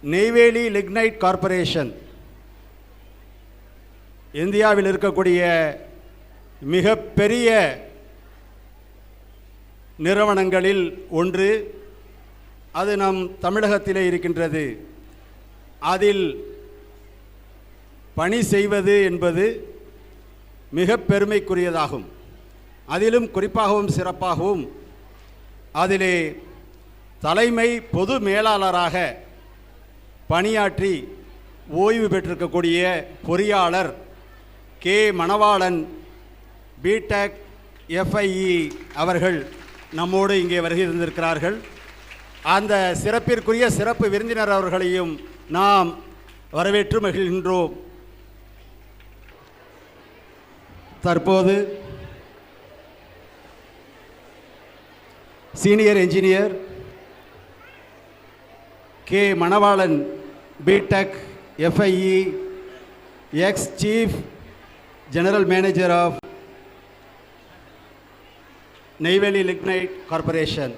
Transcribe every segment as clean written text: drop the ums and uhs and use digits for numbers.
Neyveli lignite corporation இந்தியாவில் இருக்கக்கூடிய மிகப்பெரிய நிறுவனங்களில் ஒன்று. அது நம் தமிழகத்திலே இருக்கின்றது. அதில் பணி செய்வது என்பது மிக பெருமைக்குரியதாகும். அதிலும் குறிப்பாகவும் சிறப்பாகவும் அதிலே தலைமை பொது மேலாளராக பணியாற்றி ஓய்வு பெற்றிருக்கக்கூடிய பொறியாளர் கே மணவாளன் பிடெக் FIE அவர்கள் நம்மோடு இங்கே வருகை இருந்திருக்கிறார்கள். அந்த சிறப்பிற்குரிய சிறப்பு விருந்தினர் அவர்களையும் நாம் வரவேற்று மகிழ்கின்றோம். தற்போது senior engineer K Manavalan BTech FIE ex chief general manager of Neyveli lignite corporation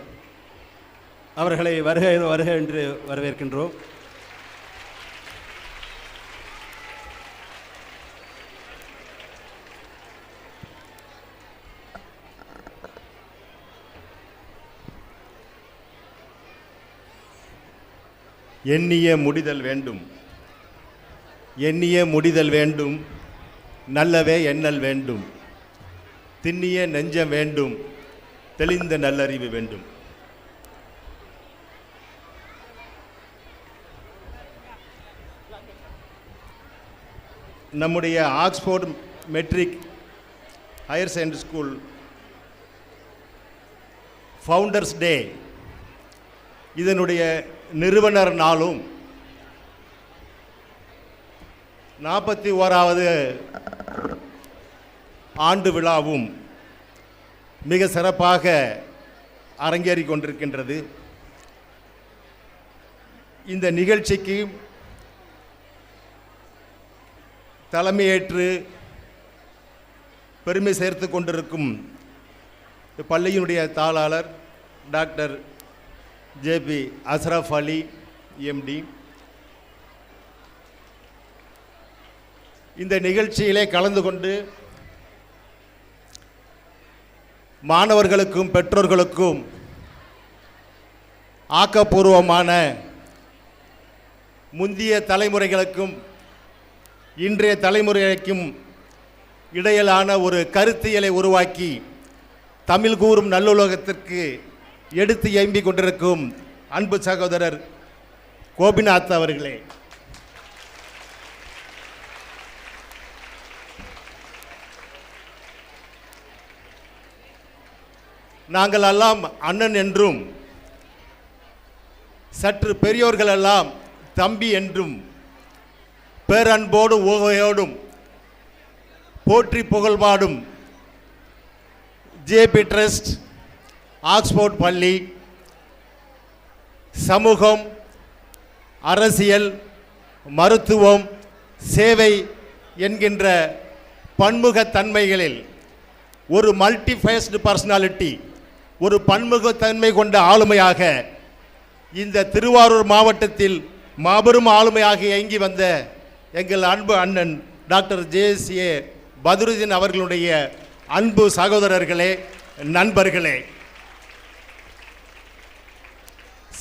அவர்களை வருக என்று வரவேற்கின்றோம். எண்ணிய முடிதல் வேண்டும், எண்ணிய முடிதல் வேண்டும், நல்லவே எண்ணல் வேண்டும், திண்ணிய நெஞ்சம் வேண்டும், தெளிந்த நல்லறிவு வேண்டும். நம்முடைய Oxford matric higher secondary school founders day, இதனுடைய நிறுவனர் நாளும் 41வது ஆண்டு விழாவும் மிக சிறப்பாக அரங்கேறி கொண்டிருக்கின்றது. இந்த நிகழ்ச்சிக்கு தலைமையேற்று பெருமை சேர்த்து கொண்டிருக்கும் பள்ளியினுடைய தாளாளர் டாக்டர் JP அஸ்ரஃப் அலி MD, இந்த நிகழ்ச்சியிலே கலந்து கொண்டு மாணவர்களுக்கும் பெற்றோர்களுக்கும் ஆக்கப்பூர்வமான முந்தைய தலைமுறைகளுக்கும் இன்றைய தலைமுறைக்கும் இடையிலான ஒரு கருத்தியலை உருவாக்கி தமிழ் கூறும் நல்லுலகத்திற்கு எடுத்து எம்பிக் கொண்டிருக்கும் அன்பு சகோதரர் கோபிநாத் அவர்களே, நாங்கள் எல்லாம் அண்ணன் என்றும் சற்று பெரியோர்கள் எல்லாம் தம்பி என்றும் பேரன்போடும் ஊகையோடும் போற்றி புகழ்பாடும் JP ட்ரஸ்ட், ஆக்ஸ்போர்ட் பள்ளி, சமூகம், அரசியல், மருத்துவம், சேவை என்கின்ற பன்முகத்தன்மைகளில் ஒரு மல்டிஃபேஸ்டு பர்சனாலிட்டி, ஒரு பன்முகத்தன்மை கொண்ட ஆளுமையாக இந்த திருவாரூர் மாவட்டத்தில் மாபெரும் ஆளுமையாக இயங்கி வந்த எங்கள் அன்பு அண்ணன் டாக்டர் JSA பதுருதீன் அவர்களுடைய அன்பு சகோதரர்களே, நண்பர்களே,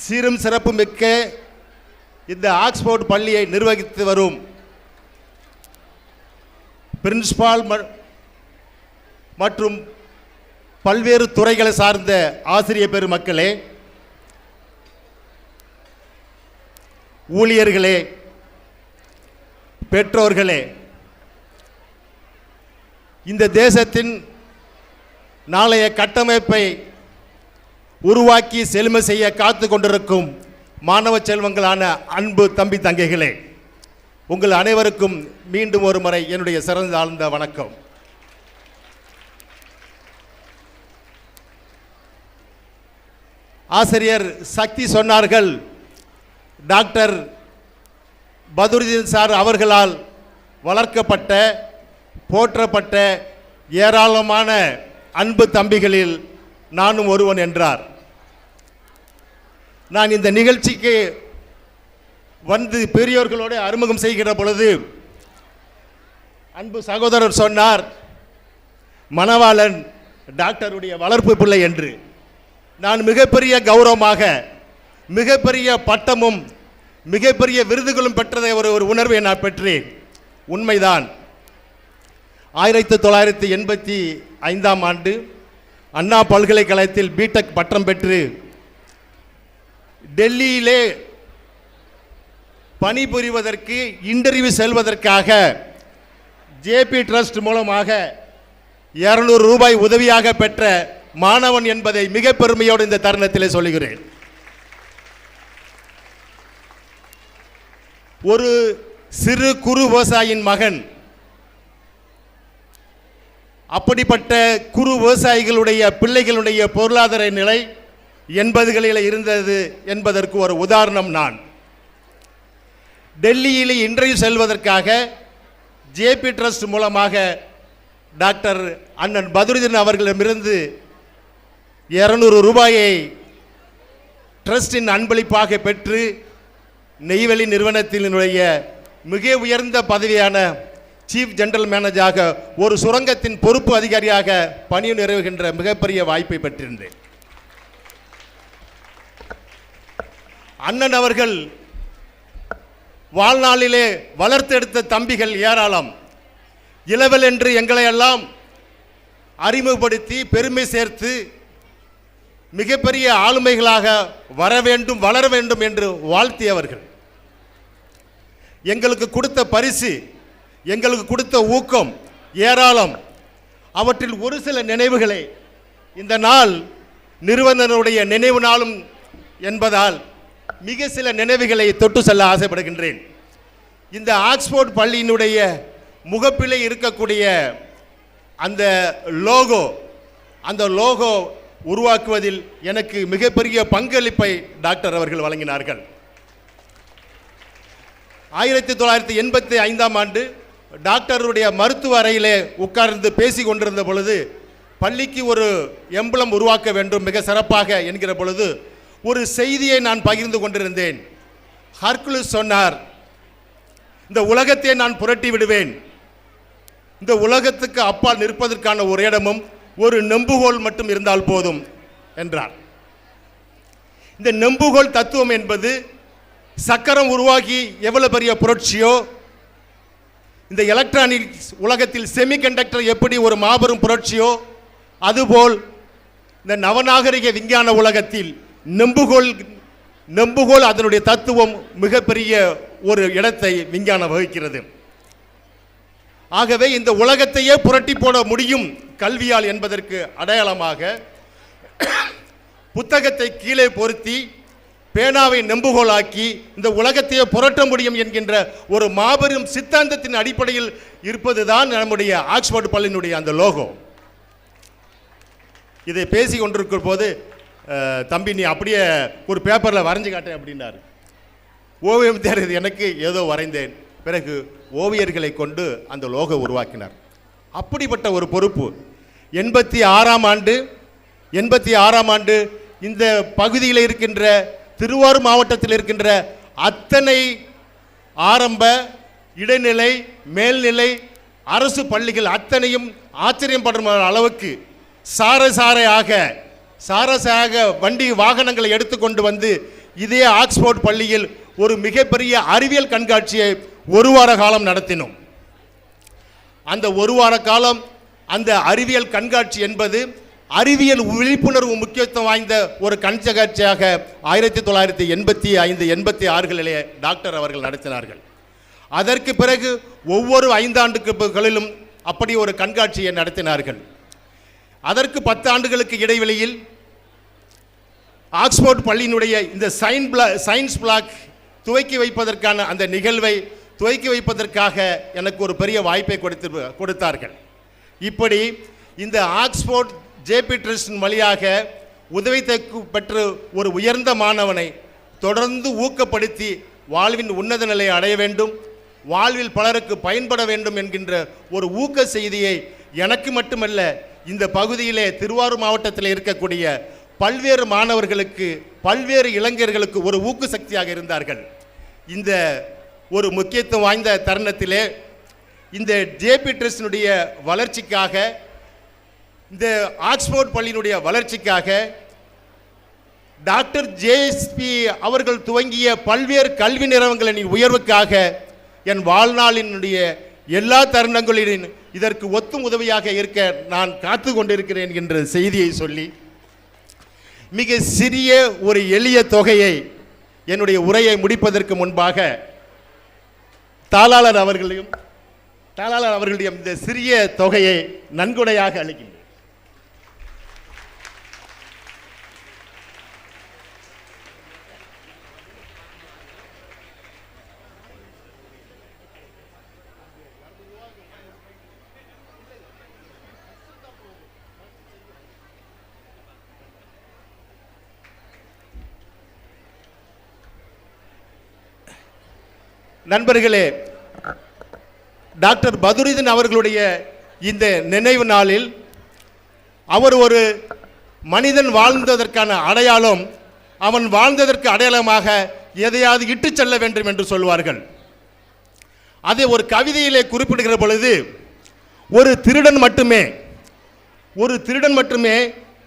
சீரும் சிறப்பு மிக்க இந்த ஆக்ஸ்போர்ட் பள்ளியை நிர்வகித்து வரும் பிரின்சிபால் மற்றும் பல்வேறு துறைகளை சார்ந்த ஆசிரியர் பெருமக்களே, ஊழியர்களே, பெற்றோர்களே, இந்த தேசத்தின் நாளைய கட்டமைப்பை உருவாக்கி செழுமை செய்ய காத்து கொண்டிருக்கும் மாணவ செல்வங்களான அன்பு தம்பி தங்கைகளே, உங்கள் அனைவருக்கும் மீண்டும் ஒரு முறை என்னுடைய சிறந்த ஆழ்ந்த வணக்கம். ஆசிரியர் சக்தி சொன்னார்கள், டாக்டர் பதுருதீன் சார் அவர்களால் வளர்க்கப்பட்ட போற்றப்பட்ட ஏராளமான அன்பு தம்பிகளில் நானும் ஒருவன் என்றார். நான் இந்த நிகழ்ச்சிக்கு வந்து பெரியோர்களோடு அறிமுகம் செய்கிற பொழுது அன்பு சகோதரர் சொன்னார், மணவாளன் டாக்டருடைய வளர்ப்பு பிள்ளை என்று. நான் மிகப்பெரிய கௌரவமாக மிகப்பெரிய பட்டமும் மிகப்பெரிய விருதுகளும் பெற்றதை ஒரு உணர்வை நான் பெற்றேன். உண்மைதான். 1985 ஆண்டு அண்ணா பல்கலைக்கழகத்தில் பிடெக் பட்டம் பெற்று டெல்லியிலே பணிபுரிவதற்கு இன்டர்வியூ செல்வதற்காக ஜேபி ட்ரஸ்ட் மூலமாக 200 ரூபாய் உதவியாக பெற்ற மாணவன் என்பதை மிக பெருமையோடு இந்த தருணத்திலே சொல்லுகிறேன். ஒரு சிறு குறு விவசாயியின் மகன். அப்படிப்பட்ட குறு விவசாயிகளுடைய பிள்ளைகளுடைய பொருளாதார நிலை 80களில் இருந்தது என்பதற்கு ஒரு உதாரணம். நான் டெல்லியில் இன்டர்வியூ செல்வதற்காக ஜேபி ட்ரஸ்ட் மூலமாக டாக்டர் அண்ணன் பத்ருதீன் அவர்களிடமிருந்து 200 ரூபாயை ட்ரஸ்டின் அன்பளிப்பாக பெற்று நெய்வேலி நிறுவனத்தினுடைய மிக உயர்ந்த பதவியான சீஃப் ஜெனரல் மேனேஜராக ஒரு சுரங்கத்தின் பொறுப்பு அதிகாரியாக பணி நிறைவுகின்ற மிகப்பெரிய வாய்ப்பை பெற்றிருந்தேன். அண்ணன் அவர்கள் வாழ்நாளிலே வளர்த்தெடுத்த தம்பிகள் ஏராளம். இளவல் என்று எங்களை எல்லாம் அறிமுகப்படுத்தி பெருமை சேர்த்து மிகப்பெரிய ஆளுமைகளாக வர வேண்டும் வளர வேண்டும் என்று வாழ்த்தியவர்கள். எங்களுக்கு கொடுத்த பரிசு, எங்களுக்கு கொடுத்த ஊக்கம் ஏராளம். அவற்றில் ஒரு சில நினைவுகளை இந்த நாள் நிறுவனருடைய நினைவு நாளும் என்பதால் மிக சில நினைவுகளை தொட்டு செல்ல ஆசைப்படுகின்றேன். இந்த ஆக்ஸ்போர்ட் பள்ளியினுடைய முகப்பிலே இருக்கக்கூடிய அந்த லோகோ உருவாக்குவதில் எனக்கு மிகப்பெரிய பங்களிப்பை டாக்டர் அவர்கள் வழங்கினார்கள். 1985 ஆண்டு டாக்டருடைய மருத்துவ அறையிலே உட்கார்ந்து பேசி கொண்டிருந்த பொழுது பள்ளிக்கு ஒரு எம்பளம் உருவாக்க வேண்டும் மிக சிறப்பாக என்கிற பொழுது ஒரு செய்தியை நான் பகிர்ந்து கொண்டிருந்தேன். ஹர்குலிஸ் சொன்னார், இந்த உலகத்தை நான் புரட்டி விடுவேன், இந்த உலகத்துக்கு அப்பால் நிற்பதற்கான ஒரு இடமும் ஒரு நெம்புகோல் மட்டும் இருந்தால் போதும் என்றார். இந்த நெம்புகோல் தத்துவம் என்பது சக்கரம் உருவாகி எவ்வளவு பெரிய புரட்சியோ, இந்த எலக்ட்ரானிக்ஸ் உலகத்தில் செமிகண்டக்டர் எப்படி ஒரு மாபெரும் புரட்சியோ, அதுபோல் இந்த நவநாகரிக விஞ்ஞான உலகத்தில் நெம்புகோல் அதனுடைய தத்துவம் மிகப்பெரிய ஒரு இடத்தை விஞ்ஞானம் வகிக்கிறது. ஆகவே இந்த உலகத்தையே புரட்டி போட முடியும் கல்வியால் என்பதற்கு அடையாளமாக புத்தகத்தை கீழே பொருத்தி பேனாவை நெம்புகோலாக்கி இந்த உலகத்தையே புரட்ட முடியும் என்கின்ற ஒரு மாபெரும் சித்தாந்தத்தின் அடிப்படையில் இருப்பதுதான் நம்முடைய ஆக்ஸ்போர்ட் பள்ளியினுடைய அந்த லோகோ. இதை பேசி கொண்டிருக்கும் போது தம்பி நீ அப்படியே ஒரு பேப்பரில் வரைஞ்சு காட்டேன் அப்படின்னாரு. ஓவியம் தெரியுது எனக்கு, ஏதோ வரைந்தேன். பிறகு ஓவியர்களை கொண்டு அந்த லோகோ உருவாக்கினார். அப்படிப்பட்ட ஒரு பொறுப்பு 86ஆம் ஆண்டு இந்த பகுதியில் இருக்கின்ற திருவாரூர் மாவட்டத்தில் இருக்கின்ற அத்தனை ஆரம்ப இடைநிலை மேல்நிலை அரசு பள்ளிகள் அத்தனையும் ஆச்சரியம் படுற அளவுக்கு சாரசாக வண்டி வாகனங்களை எடுத்துக்கொண்டு வந்து இதே ஆக்ஸ்போர்ட் பள்ளியில் ஒரு மிகப்பெரிய அறிவியல் கண்காட்சியை ஒரு வார காலம் நடத்தினோம். அந்த ஒரு வார காலம் அந்த அறிவியல் கண்காட்சி என்பது அறிவியல் விழிப்புணர்வு முக்கியத்துவம் வாய்ந்த ஒரு கண்காட்சியாக 1985-86களிலே டாக்டர் அவர்கள் நடத்தினார்கள். அதற்கு பிறகு ஒவ்வொரு 5 ஆண்டுகளிலும் அப்படி ஒரு கண்காட்சியை நடத்தினார்கள். அதற்கு 10 ஆண்டுகளுக்கு இடைவெளியில் ஆக்ஸ்போர்ட் பள்ளியினுடைய இந்த சயின்ஸ் பிளாக் துவக்கி வைப்பதற்கான அந்த நிகழ்வை துவக்கி வைப்பதற்காக எனக்கு ஒரு பெரிய வாய்ப்பை கொடுத்தார்கள். இப்படி இந்த ஆக்ஸ்போர்ட் ஜேபி ட்ரஸ்டின் வழியாக உதவி பெற்று ஒரு உயர்ந்த மாணவனை தொடர்ந்து ஊக்கப்படுத்தி வாழ்வின் உன்னத நிலையை அடைய வேண்டும், வாழ்வில் பலருக்கு பயன்பட வேண்டும் என்கின்ற ஒரு ஊக்க செய்தியை எனக்கு மட்டுமல்ல இந்த பகுதியிலே திருவாரூர் மாவட்டத்தில் இருக்கக்கூடிய பல்வேறு மாணவர்களுக்கு பல்வேறு இளைஞர்களுக்கு ஒரு ஊக்க சக்தியாக இருந்தார்கள். இந்த ஒரு முக்கியத்துவம் வாய்ந்த தருணத்திலே இந்த ஜேபி ட்ரஸ்டினுடைய வளர்ச்சிக்காக, இந்த ஆக்ஸ்போர்ட் பள்ளியினுடைய வளர்ச்சிக்காக டாக்டர் ஜேஎஸ்பி அவர்கள் துவங்கிய பல்வேறு கல்வி நிறுவனங்களின் உயர்வுக்காக என் வாழ்நாளினுடைய எல்லா தருணங்களிலும் இதற்கு ஒத்தும் உதவியாக இருக்க நான் காத்து கொண்டிருக்கிறேன் என்ற செய்தியை சொல்லி மிக சிறிய ஒரு எளிய தொகையை என்னுடைய உரையை முடிப்பதற்கு முன்பாக தாளாளர் அவர்களுடைய இந்த சிறிய தொகையை நன்கொடையாக அளிக்கின்றேன். நண்பர்களே, டாக்டர் பதுருதீன் அவர்களுடைய இந்த நினைவு நாளில் அவர் ஒரு மனிதன் வாழ்ந்ததற்கான அடையாளம், அவன் வாழ்ந்ததற்கு அடையாளமாக எதையாவது இட்டு செல்ல வேண்டும் என்று சொல்வார்கள். அதை ஒரு கவிதையிலே குறிப்பிடுகிற பொழுது ஒரு திருடன் மட்டுமே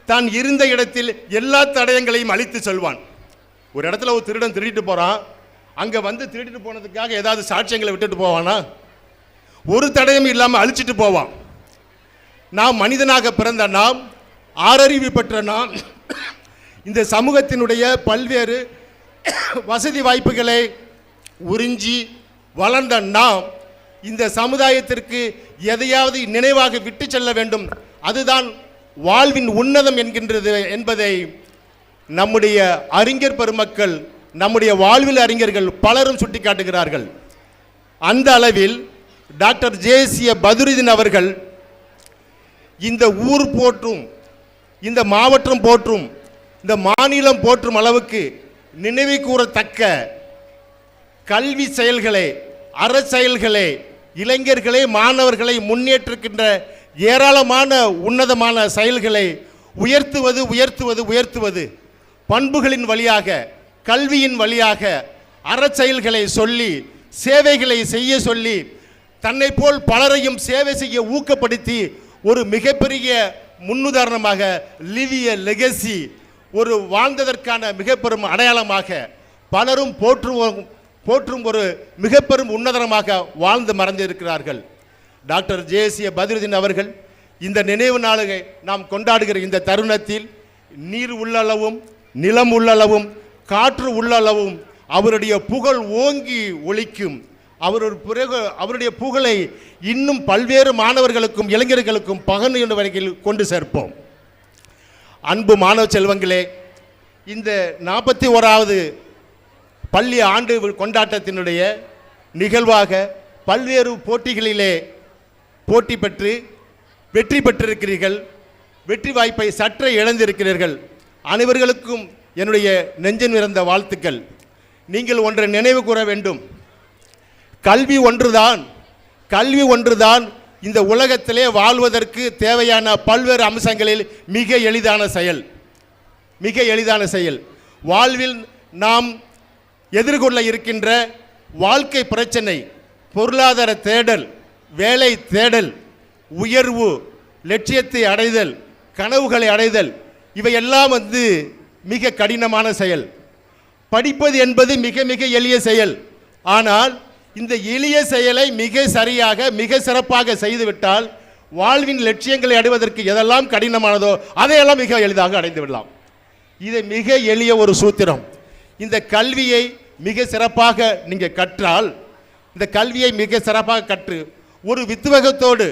தான் இருந்த இடத்தில் எல்லா தடயங்களையும் அழித்து செல்வான். ஒரு இடத்துல ஒரு திருடன் திருடிட்டு போறான், அங்கே வந்து திருடிட்டு போனதுக்காக ஏதாவது சாட்சியங்களை விட்டுட்டு போவானா? ஒரு தடயம் இல்லாமல் அழிச்சிட்டு போவான். நாம் மனிதனாக பிறந்த நாம், ஆறறிவு பெற்ற நாம், இந்த சமூகத்தினுடைய பல்வேறு வசதி வாய்ப்புகளை உறிஞ்சி வளர்ந்த நாம் இந்த சமுதாயத்திற்கு எதையாவது நினைவாக விட்டு செல்ல வேண்டும். அதுதான் வாழ்வின் உன்னதம் என்கின்றது என்பதை நம்முடைய அறிஞர் பெருமக்கள், நம்முடைய வாழ்வில் அறிஞர்கள் பலரும் சுட்டிக்காட்டுகிறார்கள். அந்த அளவில் டாக்டர் ஜேஎஸ்பி பதுருதீன் அவர்கள் இந்த ஊர் போற்றும், இந்த மாவட்டம் போற்றும், இந்த மாநிலம் போற்றும் அளவுக்கு நினைவு கூறத்தக்க கல்வி செயல்களை, அறச்செயல்களை, இளைஞர்களை, மாணவர்களை முன்னேற்றுகின்ற ஏராளமான உன்னதமான செயல்களை உயர்த்துவது பண்புகளின் வழியாக, கல்வியின் வழியாக அறச்செயல்களை சொல்லி, சேவைகளை செய்ய சொல்லி, தன்னை போல் பலரையும் சேவை செய்ய ஊக்கப்படுத்தி ஒரு மிகப்பெரிய முன்னுதாரணமாக, லிவிய லெகசி, ஒரு வாழ்ந்ததற்கான மிக பெரும் அடையாளமாக, பலரும் போற்றும் ஒரு மிக பெரும் உன்னதனமாக வாழ்ந்து மறைந்திருக்கிறார்கள். டாக்டர் ஜேஎஸ்பி பதுருதீன் அவர்கள் இந்த நினைவு நாளை நாம் கொண்டாடுகிற இந்த தருணத்தில் நீர் உள்ளளவும், நிலம் உள்ளளவும், காற்று உள்ளளவும் அவருடைய புகழ் ஓங்கி ஒலிக்கும். அவருடைய புகழை இன்னும் பல்வேறு மாணவர்களுக்கும் இளைஞர்களுக்கும் பகன்னு வகையில் கொண்டு சேர்ப்போம். அன்பு மாணவ செல்வங்களே, இந்த 41வது பள்ளி ஆண்டு கொண்டாட்டத்தினுடைய நிகழ்வாக பல்வேறு போட்டிகளிலே போட்டி பெற்று வெற்றி பெற்றிருக்கிறீர்கள். வெற்றி வாய்ப்பை சற்றே இழந்திருக்கிறீர்கள். அனைவர்களுக்கும் என்னுடைய நெஞ்சம் நிறைந்த வாழ்த்துக்கள். நீங்கள் ஒன்றை நினைவு கூற வேண்டும். கல்வி ஒன்றுதான் இந்த உலகத்திலே வாழ்வதற்கு தேவையான பல்வேறு அம்சங்களில் மிக எளிதான செயல். வாழ்வில் நாம் எதிர்கொள்ள இருக்கின்ற வாழ்க்கை பிரச்சனை, பொருளாதார தேடல், வேலை தேடல், உயர்வு, லட்சியத்தை அடைதல், கனவுகளை அடைதல், இவையெல்லாம் மிக கடினமான செயல். படிப்பது என்பது மிக மிக எளிய செயல். ஆனால் இந்த எளிய செயலை மிக சரியாக, மிக சிறப்பாக செய்துவிட்டால் வாழ்வின் லட்சியங்களை அடைவதற்கு எதெல்லாம் கடினமானதோ அதையெல்லாம் மிக எளிதாக அடைந்து விடலாம். இது மிக எளிய ஒரு சூத்திரம். இந்த கல்வியை மிக சிறப்பாக நீங்கள் கற்றால், இந்த கல்வியை மிக சிறப்பாக கற்று ஒரு உத்வேகத்தோடு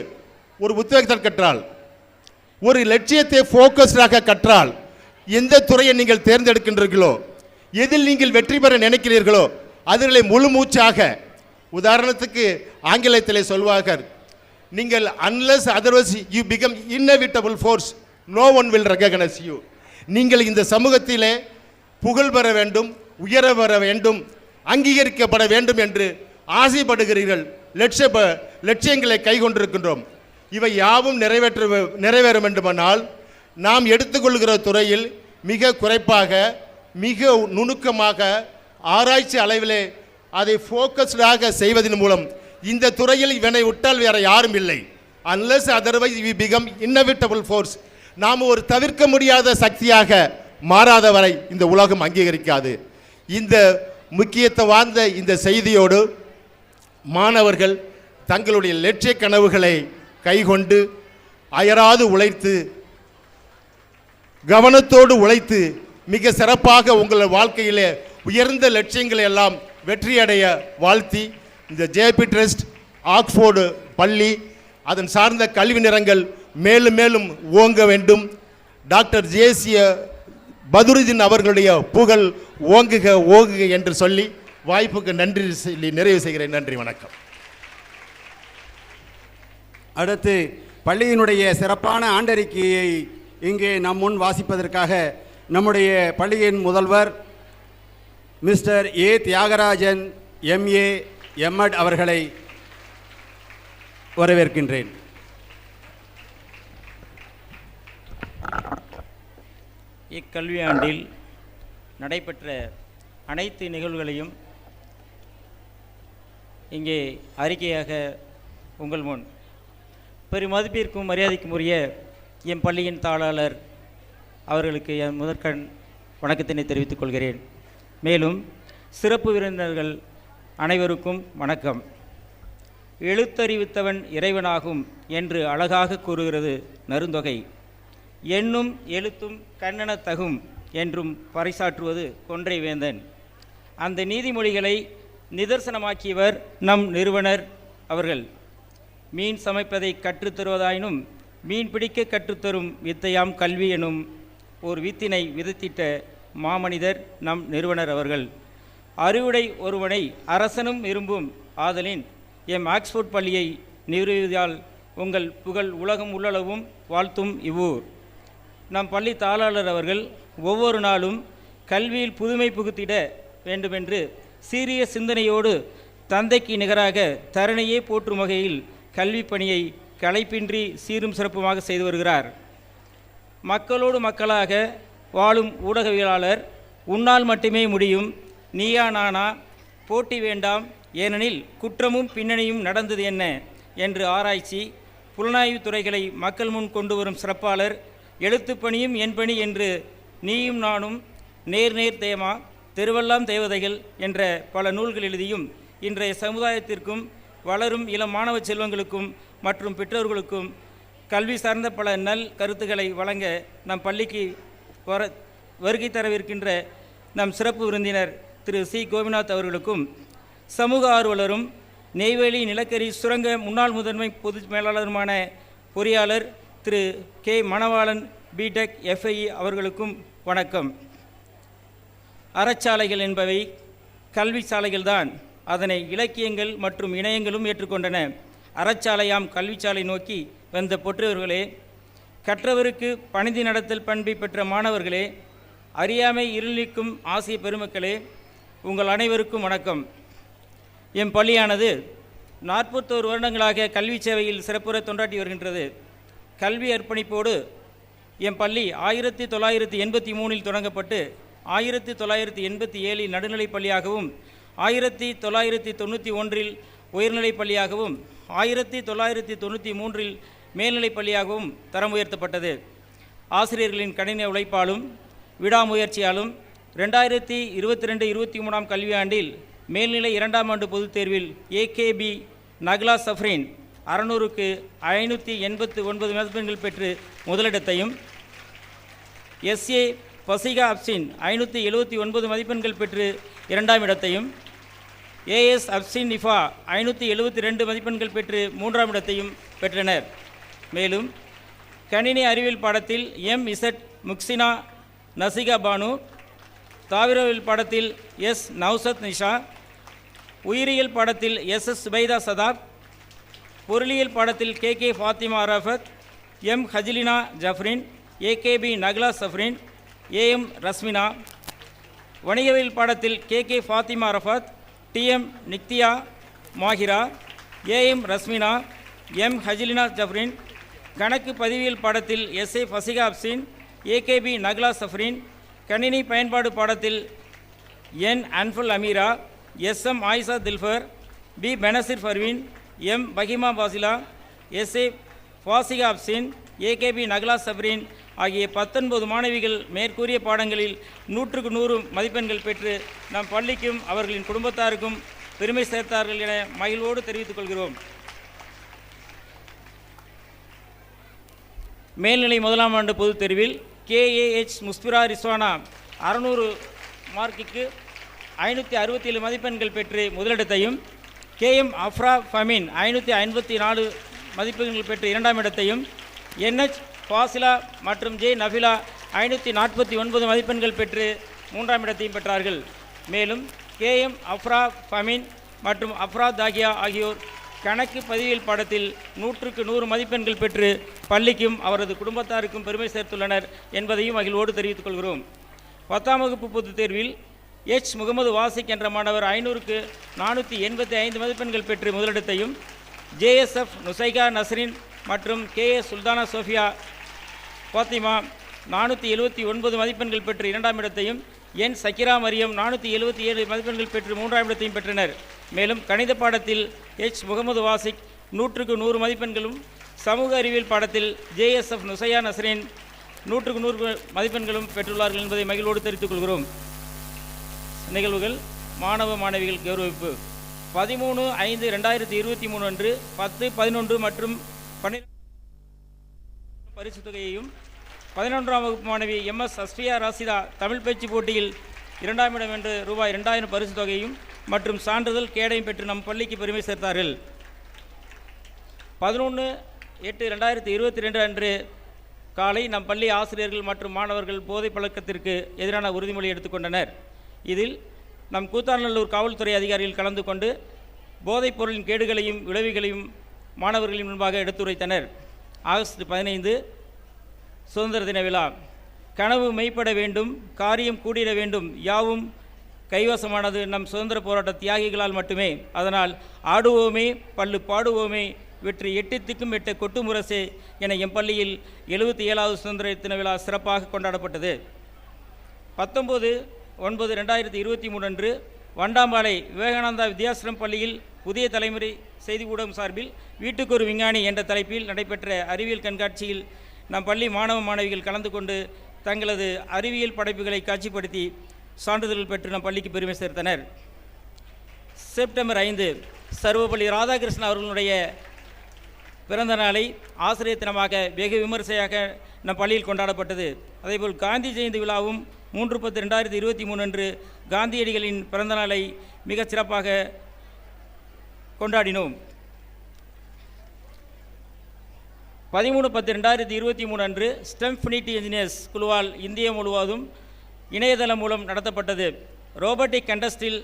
கற்றால், ஒரு லட்சியத்தை ஃபோக்கஸ்டாக கற்றால், எந்த துறையை நீங்கள் தேர்ந்தெடுக்கின்றீர்களோ, எதில் நீங்கள் வெற்றி பெற நினைக்கிறீர்களோ அதில் முழு மூச்சாக, உதாரணத்துக்கு ஆங்கிலத்திலே சொல்வார்கள், நீங்கள் unless otherwise you become inevitable force, no one will recognize you. நீங்கள் இந்த சமூகத்திலே புகழ் பெற வேண்டும், உயர பெற வேண்டும், அங்கீகரிக்கப்பட வேண்டும் என்று ஆசைப்படுகிறீர்கள். லட்சியங்களை கைகொண்டிருக்கின்றோம். இவை யாவும் நிறைவேற வேண்டுமானால் நாம் எடுத்துக்கொள்கிற துறையில் மிக குறைப்பாக, மிக நுணுக்கமாக, ஆராய்ச்சி அளவிலே அதை ஃபோக்கஸ்டாக செய்வதன் மூலம் இந்த துறையில் இவனை விட்டால் வேற யாரும் இல்லை. Unless otherwise we become inevitable force. நாம் ஒரு தவிர்க்க முடியாத சக்தியாக மாறாத வரை இந்த உலகம் அங்கீகரிக்காது. இந்த முக்கியத்துவம் வாய்ந்த இந்த செய்தியோடு மாணவர்கள் தங்களுடைய லட்சிய கனவுகளை கைக்கொண்டு அயராது உழைத்து கவனத்தோடு உழைத்து மிக சிறப்பாக உங்கள் வாழ்க்கையிலே உயர்ந்த லட்சியங்களை எல்லாம் வெற்றியடைய வாழ்த்தி, இந்த ஜேபி ட்ரஸ்ட், ஆக்ஸ்போர்டு பள்ளி, அதன் சார்ந்த கல்வி நிறங்கள் மேலும் மேலும் ஓங்க வேண்டும். டாக்டர் ஜேசிய பதுருதீன் அவர்களுடைய புகழ் ஓங்குக ஓங்குக என்று சொல்லி வாய்ப்புக்கு நன்றி சொல்லி நிறைவு செய்கிறேன். நன்றி, வணக்கம். அடுத்து பள்ளியினுடைய சிறப்பான ஆண்டறிக்கையை இங்கே நம் முன் வாசிப்பதற்காக நம்முடைய பள்ளியின் முதல்வர் mister A Thiagarajan MA MEd அவர்களை வரவேற்கின்றேன். இக்கல்வியாண்டில் நடைபெற்ற அனைத்து நிகழ்வுகளையும் இங்கே அறிக்கையாக உங்கள் முன் பெருமதிப்பிற்கும் மரியாதைக்கும் உரிய என் பள்ளியின் தாளாளர் அவர்களுக்கு என் முதற்கண் வணக்கத்தினை தெரிவித்துக் கொள்கிறேன். மேலும் சிறப்பு விருந்தினர்கள் அனைவருக்கும் வணக்கம். எழுத்தறிவித்தவன் இறைவனாகும் என்று அழகாக கூறுகிறது நருந்தொகை. எண்ணும் எழுத்தும் கண்ணென தகும் என்றும் பறைசாற்றுவது கொன்றை வேந்தன். அந்த நீதிமொழிகளை நிதர்சனமாக்கியவர் நம் நிறுவனர் அவர்கள். மீன் சமைப்பதை கற்றுத்தருவதாயினும் மீன் பிடிக்க கற்றுத்தரும் வித்தையாம் கல்வி எனும் ஒரு வித்தினை விதைத்திட்ட மாமனிதர் நம் நிறுவனர் அவர்கள். அறிவுடை ஒருவனை அரசனும் விரும்பும் ஆதலின் எம் ஆக்ஸ்போர்ட் பள்ளியை நிறுவியதால் உங்கள் புகழ் உலகம் உள்ளளவும் வாழ்த்தும் இவ்வூர். நம் பள்ளி தாளாளர் அவர்கள் ஒவ்வொரு நாளும் கல்வியில் புதுமை புகுத்திட வேண்டுமென்று சீரிய சிந்தனையோடு தந்தைக்கு நிகராக தரணையே போற்றும் வகையில் கல்வி பணியை களைப்பின்றி சீரும் சிறப்புமாக செய்து வருகிறார். மக்களோடு மக்களாக வாழும் ஊடகவியலாளர் உன்னால் மட்டுமே முடியும், நீயா நானா, போட்டி வேண்டாம், ஏனெனில் குற்றமும் பின்னணியும் நடந்தது என்ன என்று ஆராய்ச்சி புலனாய்வு துறைகளை மக்கள் முன் கொண்டு வரும் சிறப்பாளர், எழுத்துப்பணியும் என் பணி என்று நீயும் நானும், நேர் நேர் தேமா, தெருவெல்லாம் தேவதைகள் என்ற பல நூல்கள் எழுதியும் இன்றைய சமுதாயத்திற்கும் வளரும் இளம் மாணவ செல்வங்களுக்கும் மற்றும் பெற்றோர்களுக்கும் கல்வி சார்ந்த பல நல் கருத்துக்களை வழங்க நம் பள்ளிக்கு வருகை தரவிருக்கின்ற நம் சிறப்பு விருந்தினர் திரு சி கோபிநாத் அவர்களுக்கும், சமூக ஆர்வலரும் நெய்வேலி நிலக்கரி சுரங்க முன்னாள் முதன்மை பொது மேலாளருமான பொறியாளர் திரு கே மணவாளன் பிடெக் எஃப்ஐஇ அவர்களுக்கும் வணக்கம். அறச்சாலைகள் என்பவை கல்வி சாலைகள்தான். அதனை இலக்கியங்கள் மற்றும் இணையங்களும் ஏற்றுக்கொண்டன. அறச்சாலையாம் கல்விச்சாலை நோக்கி வந்த பொற்றவர்களே, கற்றவருக்கு பணிந்து நடத்தல் பண்பை பெற்ற மாணவர்களே, அறியாமை இருளிக்கும் ஆசிய பெருமக்களே, உங்கள் அனைவருக்கும் வணக்கம். எம் பள்ளியானது 41 வருடங்களாக கல்வி சேவையில் சிறப்புற தொண்டாற்றி வருகின்றது. கல்வி அர்ப்பணிப்போடு எம் பள்ளி 1983இல் தொடங்கப்பட்டு 1987இல் நடுநிலைப் பள்ளியாகவும் 1991இல் உயர்நிலைப் பள்ளியாகவும் 1993இல் மேல்நிலைப் பள்ளியாகவும் தரம் உயர்த்தப்பட்டது. ஆசிரியர்களின் கடின உழைப்பாலும் விடாமுயற்சியாலும் 2022-23 கல்வியாண்டில் மேல்நிலை 2ஆம் ஆண்டு பொதுத் தேர்வில் ஏகேபி நக்லா சஃப்ரின் 600க்கு 589 மதிப்பெண்கள் பெற்று முதலிடத்தையும், எஸ்ஏ பசிகா அப்சின் 579 மதிப்பெண்கள் பெற்று 2ஆம் இடத்தையும், ஏஎஸ் அப்சின் நிஃபா 572 மதிப்பெண்கள் பெற்று 3ஆம் இடத்தையும் பெற்றனர். மேலும் கணினி அறிவியல் பாடத்தில் எம் இசட் முக்சினா நசிகா பானு, தாவரவியல் பாடத்தில் எஸ் நௌசத் நிஷா, உயிரியல் பாடத்தில் எஸ்எஸ் சுபைதா சதாப், பொருளியல் பாடத்தில் K Fathima Arafath, M Hajilina Jafrin, AKP Nakla Safrin, AM Rasmina, வணிகவியல் பாடத்தில் K Fathima Arafath, TM Nikthiya Mahira, AM Rasmina, M Hajilina Jafrin, கணக்கு பதிவியல் பாடத்தில் எஸ்ஏ ஃபசிகா அப்சின், ஏகேபி நக்லா சஃப்ரின், கணினி பயன்பாடு பாடத்தில் N Anful Ameera, SM Ayesha Dilfar, P Benazir Farveen, M Fahima Fasila, SA Fasiha Afsin, AKP Nakla Safreen ஆகிய 19 மாணவிகள் மேற்கூறிய பாடங்களில் 100க்கு 100 மதிப்பெண்கள் பெற்று நம் பள்ளிக்கும் அவர்களின் குடும்பத்தாருக்கும் பெருமை சேர்த்தார்கள் என மகிழ்வோடு தெரிவித்துக் கொள்கிறோம். மேல்நிலை 1ஆம் ஆண்டு பொதுத் தேர்வில் கேஏஹெச் முஸ்பிரா ரிஸ்வானா 600 மார்க்குக்கு 567 மதிப்பெண்கள் பெற்று முதலிடத்தையும், கேஎம் அஃப்ரா ஃபமீன் 554 மதிப்பெண்கள் பெற்று 2ஆம் இடத்தையும், என்ஹெச் ஃபாசிலா மற்றும் ஜே நஃபிலா 549 மதிப்பெண்கள் பெற்று 3ஆம் இடத்தையும் பெற்றார்கள். மேலும் கேஎம் அஃப்ரா ஃபமீன் மற்றும் அஃப்ரா தாகியா ஆகியோர் கணக்கு பதிவியல் பாடத்தில் 100க்கு 100 மதிப்பெண்கள் பெற்று பள்ளிக்கும் அவரது குடும்பத்தாருக்கும் பெருமை சேர்த்துள்ளனர் என்பதையும் மகிழ்வோடு தெரிவித்துக் கொள்கிறோம். 10ஆம் வகுப்பு பொதுத் தேர்வில் எச் முகமது வாசிக் என்ற மாணவர் 500க்கு 485 மதிப்பெண்கள் பெற்று முதலிடத்தையும், ஜேஎஸ்எஃப் நுசைகா நஸ்ரின் மற்றும் கேஎஸ் சுல்தானா சோஃபியா ஃபாத்திமா 479 மதிப்பெண்கள் பெற்று 2ஆம் இடத்தையும், என் சக்கிரா மரியம் 477 மதிப்பெண்கள் பெற்று 3ஆம் இடத்தையும் பெற்றனர். மேலும் கணித பாடத்தில் எச் முகமது வாசிக் 100க்கு 100 மதிப்பெண்களும், சமூக அறிவியல் பாடத்தில் ஜேஎஸ்எஃப் நுசையா நஸ்ரின் 100க்கு 100 மதிப்பெண்களும் பெற்றுள்ளார்கள் என்பதை மகிழ்வோடு தெரிவித்துக் கொள்கிறோம். நிகழ்வுகள். மாணவ மாணவிகள் கௌரவிப்பு. 13/5/2023 அன்று 10, 11 மற்றும் 12 பரிசு தொகையையும், 11ஆம் வகுப்பு மாணவி எம்எஸ் அஸ்பியா ராசிதா தமிழ் பேச்சு போட்டியில் 2ஆம் இடம் என்று ரூபாய் 2000 பரிசு தொகையும் மற்றும் சான்றிதழ் கேடையும் பெற்று நம் பள்ளிக்கு பெருமை சேர்த்தார்கள். 11/8/2022 அன்று காலை நம் பள்ளி ஆசிரியர்கள் மற்றும் மாணவர்கள் போதைப் பழக்கத்திற்கு எதிரான உறுதிமொழி எடுத்துக்கொண்டனர். இதில் நம் கூத்தாநல்லூர் காவல்துறை அதிகாரிகள் கலந்து கொண்டு போதைப் பொருளின் கேடுகளையும் விளைவுகளையும் மாணவர்களின் முன்பாக எடுத்துரைத்தனர். ஆகஸ்ட் 15 சுதந்திர தின விழா. கனவு மெய்ப்பட வேண்டும், காரியம் கூடிட வேண்டும், யாவும் கைவசமானது நம் சுதந்திர போராட்ட தியாகிகளால் மட்டுமே. அதனால் ஆடுவோமே பள்ளு பாடுவோமே வெற்றி 8 திக்கும் 8 கொட்டு முரசே என எம் பள்ளியில் 77வது சுதந்திர தின விழா சிறப்பாக கொண்டாடப்பட்டது. 19/9/2023 அன்று வண்டாம்பாளை விவேகானந்தா வித்யாசிரம் பள்ளியில் புதிய தலைமுறை செய்தி ஊடகம் சார்பில் வீட்டுக்கு ஒரு விஞ்ஞானி என்ற தலைப்பில் நடைபெற்ற அறிவியல் கண்காட்சியில் நம் பள்ளி மாணவ மாணவிகள் கலந்து கொண்டு தங்களது அறிவியல் படைப்புகளை காட்சிப்படுத்தி சான்றிதழ்கள் பெற்று நம் பள்ளிக்கு பெருமை சேர்த்தனர். செப்டம்பர் 5 சர்வப்பள்ளி ராதாகிருஷ்ணன் அவர்களுடைய பிறந்த நாளை ஆசிரியர் தினமாக வெகு விமர்சையாக நம் பள்ளியில் கொண்டாடப்பட்டது. அதேபோல் காந்தி ஜெயந்தி விழாவும் 3/10/2023 அன்று காந்தியடிகளின் பிறந்த நாளை மிகச் சிறப்பாக கொண்டாடினோம். 13/10/2023 அன்று ஸ்டெம் ஃபினிட்டி இன்ஜினியர்ஸ் குழுவால் இந்தியா முழுவதும் இணையதளம் மூலம் நடத்தப்பட்டது. ரோபோட்டிக் கண்டஸ்டில்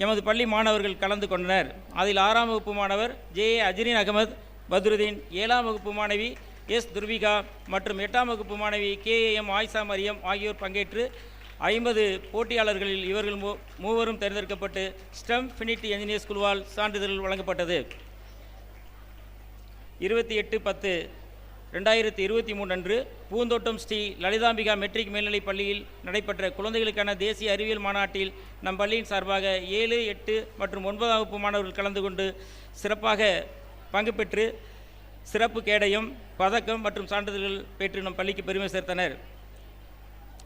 எமது பள்ளி மாணவர்கள் கலந்து கொண்டனர். அதில் 6ஆம் வகுப்பு மாணவர் ஜே அஜ்ரீன் அகமது பத்ருதீன், 7ஆம் வகுப்பு மாணவி எஸ் துர்விகா மற்றும் 8ஆம் வகுப்பு மாணவி கேஏஎம் ஆயிஷா மரியம் ஆகியோர் பங்கேற்று 50 போட்டியாளர்களில் இவர்கள் மூவரும் தேர்ந்தெடுக்கப்பட்டு ஸ்டெம் ஃபினிட்டி இன்ஜினியர்ஸ் குழுவால் சான்றிதழ்கள் வழங்கப்பட்டது. 28/10/2023 அன்று பூந்தோட்டம் ஸ்ரீ லலிதாம்பிகா மெட்ரிக் மேல்நிலைப் பள்ளியில் நடைபெற்ற குழந்தைகளுக்கான தேசிய அறிவியல் மாநாட்டில் நம் பள்ளியின் சார்பாக 7, 8 மற்றும் 9ஆம் வகுப்பு மாணவர்கள் கலந்து கொண்டு சிறப்பாக பங்கு பெற்று சிறப்பு கேடயம், பதக்கம் மற்றும் சான்றிதழ்கள் பெற்று நம் பள்ளிக்கு பெருமை சேர்த்தனர்.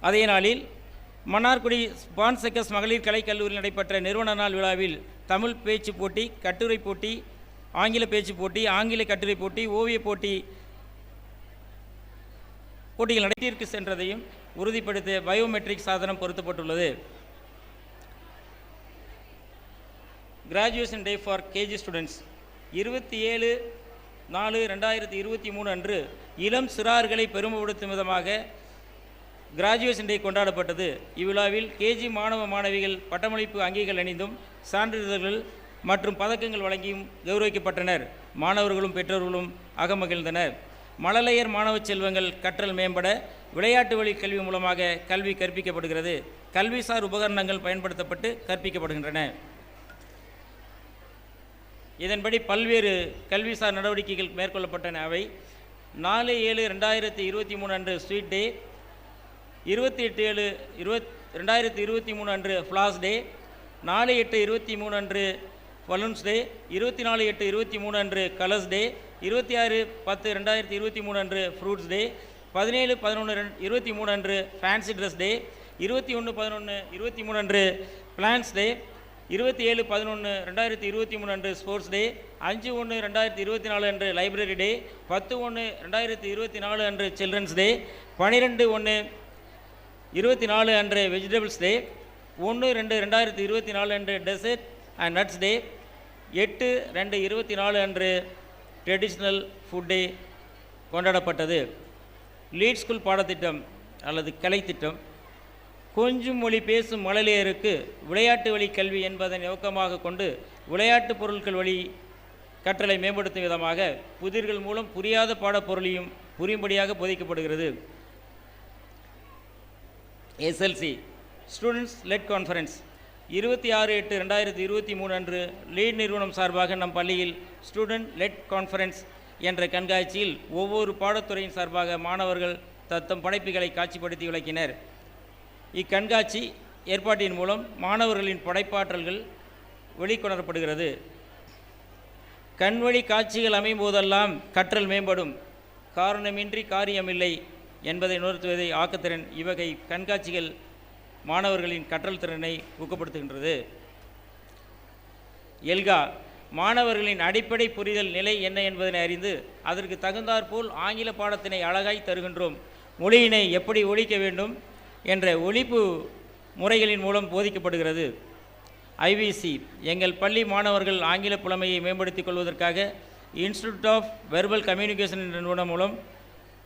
அதே நாளில் மன்னார்குடி பான்செக்கஸ் மகளிர் கலைக்கல்லூரியில் நடைபெற்ற நிறுவன நாள் விழாவில் தமிழ் பேச்சு போட்டி, கட்டுரை போட்டி, ஆங்கில பேச்சு போட்டி, ஆங்கில கட்டுரை போட்டி, ஓவிய போட்டிகள் நடத்திற்கு சென்றதையும் உறுதிப்படுத்த பயோமெட்ரிக் சாதனம் பொருத்தப்பட்டுள்ளது. Graduation day for KG students 27/4/2023 அன்று இளம் சிறார்களை பெருமைப்படுத்தும் விதமாக கிராஜுவேஷன் டே கொண்டாடப்பட்டது. இவ்விழாவில் கேஜி மாணவ மாணவிகள் பட்டமளிப்பு அங்கிகள் அணிந்தும் சான்றிதழ்கள் மற்றும் பதக்கங்கள் வழங்கியும் கௌரவிக்கப்பட்டனர். மாணவர்களும் பெற்றோர்களும் அகமகிழ்ந்தனர். மழலையர் மாணவ செல்வங்கள் கற்றல் மேம்பட விளையாட்டு வழி கல்வி மூலமாக கல்வி கற்பிக்கப்படுகிறது. கல்விசார் உபகரணங்கள் பயன்படுத்தப்பட்டு கற்பிக்கப்படுகின்றன. இதன்படி பல்வேறு கல்விசார் நடவடிக்கைகள் மேற்கொள்ளப்பட்டன. அவை 4/7/2023 அன்று ஸ்வீட் டே, 28/7/2023 அன்று ஃப்ளாஸ் டே, 4/8/23 அன்று பலூன்ஸ் டே, 24/8/23 அன்று கலர்ஸ் டே, 26/10/2023 அன்று ஃப்ரூட்ஸ் டே, 17/11/23 அன்று ஃபேன்சி ட்ரெஸ் டே, 21/11/23 அன்று பிளான்ஸ் டே, 27/11/2023 அன்று ஸ்போர்ட்ஸ் டே, 5/1/2024 அன்று லைப்ரரி டே, 10/1/2024 அன்று சில்ட்ரன்ஸ் டே, 12/1/24 அன்று வெஜிடபிள்ஸ் டே, 1/2/2024 அன்று டெசர்ட் அண்ட் நட்ஸ் டே, 8/2/24 அன்று ட்ரெடிஷ்னல் ஃபுட் டே கொண்டாடப்பட்டது. லீட் ஸ்கூல் பாடத்திட்டம் அல்லது கலைத்திட்டம் கொஞ்சம் மொழி பேசும் மழலையருக்கு விளையாட்டு வழி கல்வி என்பதை நோக்கமாக கொண்டு விளையாட்டு பொருட்கள் வழி கற்றலை மேம்படுத்தும் விதமாக புதிர்கள் மூலம் புரியாத பாடப்பொருளையும் புரியும்படியாக போதிக்கப்படுகிறது. எஸ்எல்சி ஸ்டூடெண்ட்ஸ் லெட் கான்ஃபரன்ஸ் 26/8/2023 அன்று லீட் நிறுவனம் சார்பாக நம் பள்ளியில் ஸ்டூடெண்ட் லெட் கான்ஃபரன்ஸ் என்ற கண்காட்சியில் ஒவ்வொரு பாடத்துறையின் சார்பாக மாணவர்கள் தத்தம் படைப்புகளை காட்சிப்படுத்தி விளக்கினர். இக்கண்காட்சி ஏற்பாட்டின் மூலம் மாணவர்களின் படைப்பாற்றல்கள் வெளிக்கொணரப்படுகிறது. கண்வழி காட்சிகள் அமையும் போதெல்லாம் கற்றல் மேம்படும், காரணமின்றி காரியமில்லை என்பதை உணர்த்துவதை ஆக்கத்திறன் இவ்வகை கண்காட்சிகள் மாணவர்களின் கற்றல் திறனை ஊக்கப்படுத்துகின்றது. எல்கா மாணவர்களின் அடிப்படை புரிதல் நிலை என்ன என்பதனை அறிந்து அதற்கு தகுந்தாற்போல் ஆங்கில பாடத்தினை அழகாய் தருகின்றோம். மொழியினை எப்படி ஒழிக்க வேண்டும் என்ற ஒழிப்பு முறைகளின் மூலம் போதிக்கப்படுகிறது. ஐவிசி எங்கள் பள்ளி மாணவர்கள் ஆங்கில புலமையை மேம்படுத்திக் கொள்வதற்காக இன்ஸ்டிடியூட் ஆஃப் வெர்பல் கம்யூனிகேஷன் என்ற நிறுவனம் மூலம்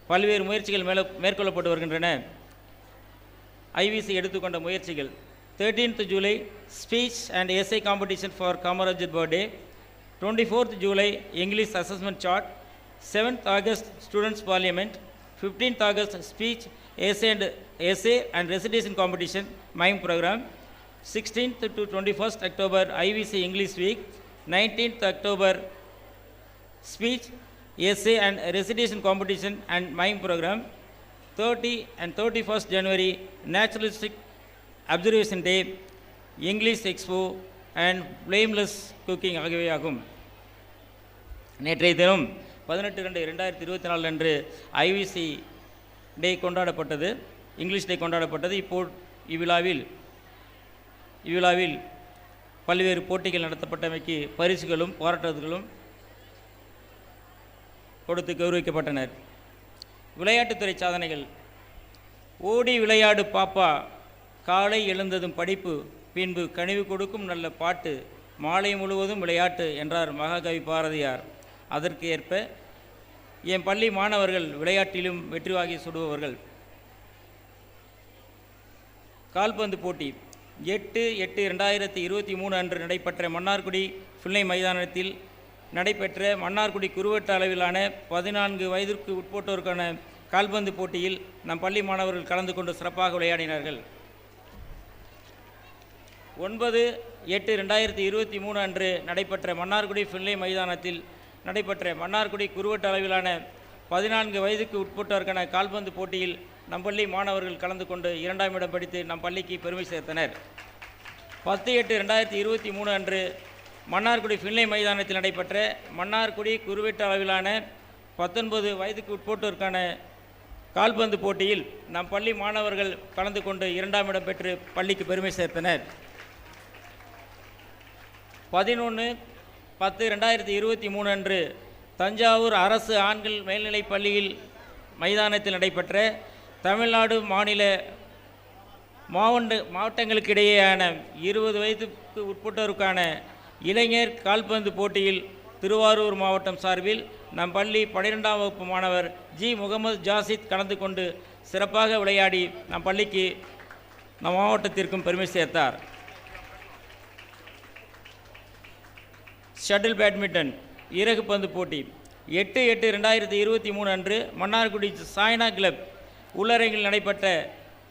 பல்வேறு முயற்சிகள் மேற்கொள்ளப்பட்டு வருகின்றன. ஐவிசி எடுத்துக்கொண்ட முயற்சிகள்: 13th July speech and essay competition for Kamarajar birthday, 24th July English assessment chart, 7th August students parliament, 15th August speech essay and recitation competition mime program, 16th to 21st October IVC English week, 19th October speech essay and recitation competition and mime program, 30 and 31st January naturalistic observation day, English expo and blameless cooking ஆகியவை ஆகும். நேற்றைய தினம் 18/2/2024 அன்று IVC டே கொண்டாடப்பட்டது, English டே கொண்டாடப்பட்டது. இவ்விழாவில் பல்வேறு போட்டிகள் நடத்தப்பட்டமைக்கு பரிசுகளும் பாராட்டுதல்களும் கொடுத்து கௌரவிக்கப்பட்டனர். விளையாட்டுத்துறை சாதனைகள்: ஓடி விளையாடு பாப்பா, காலை எழுந்ததும் படிப்பு, பின்பு கனிவு கொடுக்கும் நல்ல பாட்டு, மாலை முழுவதும் விளையாட்டு என்றார் மகாகவி பாரதியார். அதற்கு ஏற்ப என் பள்ளி மாணவர்கள் விளையாட்டிலும் வெற்றி வாகை சுடுபவர்கள். கால்பந்து போட்டி 8/8/2023 அன்று நடைபெற்ற மன்னார்குடி பிள்ளை மைதானத்தில் நடைபெற்ற மன்னார்குடி குறுவட்ட அளவிலான 14 வயதிற்கு உட்பட்டோருக்கான கால்பந்து போட்டியில் நம் பள்ளி மாணவர்கள் கலந்து கொண்டு சிறப்பாக விளையாடினார்கள். 9/8/2023 அன்று நடைபெற்ற மன்னார்குடி பிள்ளை மைதானத்தில் நடைபெற்ற மன்னார்குடி குறுவட்ட அளவிலான 14 வயதுக்கு உட்பட்டோருக்கான கால்பந்து போட்டியில் நம் பள்ளி மாணவர்கள் கலந்து கொண்டு 2ஆம் இடம் பிடித்து நம் பள்ளிக்கு பெருமை சேர்த்தனர். 10/8/2023 அன்று மன்னார்குடி பிள்ளை மைதானத்தில் நடைபெற்ற மன்னார்குடி குறுவட்ட அளவிலான 19 வயதுக்கு உட்பட்டோருக்கான கால்பந்து போட்டியில் நம் பள்ளி மாணவர்கள் கலந்து கொண்டு 2ஆம் இடம் பெற்று பள்ளிக்கு பெருமை சேர்த்தனர். 11/10/2023 அன்று தஞ்சாவூர் அரசு ஆண்கள் மேல்நிலைப் பள்ளியில் மைதானத்தில் நடைபெற்ற தமிழ்நாடு மாவட்டங்களுக்கு இடையேயான 20 வயதுக்கு உட்பட்டோருக்கான இளைஞர் கால்பந்து போட்டியில் திருவாரூர் மாவட்டம் சார்பில் நம் பள்ளி 12ஆம் வகுப்பு மாணவர் ஜி முகமது ஜாசித் கலந்து கொண்டு சிறப்பாக விளையாடி நம் பள்ளிக்கு நம் மாவட்டத்திற்கும் பெருமை சேர்த்தார். ஷட்டில் பேட்மிண்டன் இறகு பந்து போட்டி 8/8/2023 அன்று மன்னார்குடி சாய்னா கிளப் உள்ளரங்கில் நடைபெற்ற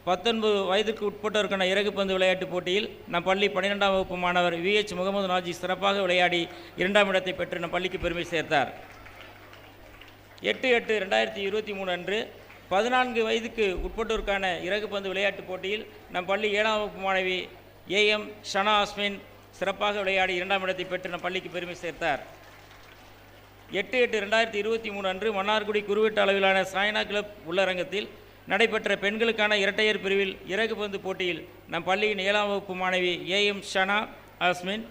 19 வயதுக்கு உட்பட்டோருக்கான இறகு பந்து விளையாட்டுப் போட்டியில் நம் பள்ளி 12ஆம் வகுப்பு மாணவர் VH முகமது நாஜி சிறப்பாக விளையாடி 2ஆம் இடத்தை பெற்று நம் பள்ளிக்கு பெருமை சேர்த்தார். 8/8/2023 அன்று 14 வயதுக்கு உட்பட்டோருக்கான இறகு பந்து விளையாட்டுப் போட்டியில் நம் பள்ளி 7ஆம் வகுப்பு மாணவி ஏஎம் ஷனா ஆஸ்மின் சிறப்பாக விளையாடி 2ஆம் இடத்தை பெற்று நம் பள்ளிக்கு பெருமை சேர்த்தார். 8/8/2023 அன்று மன்னார்குடி குறுவட்ட அளவிலான சாய்னா கிளப் உள்ளரங்கத்தில் நடைபெற்ற பெண்களுக்கான இரட்டையர் பிரிவில் இறகு பந்து போட்டியில் நம் பள்ளியின் 7ஆம் வகுப்பு மாணவி ஏஎம் ஷனா ஆஸ்மின்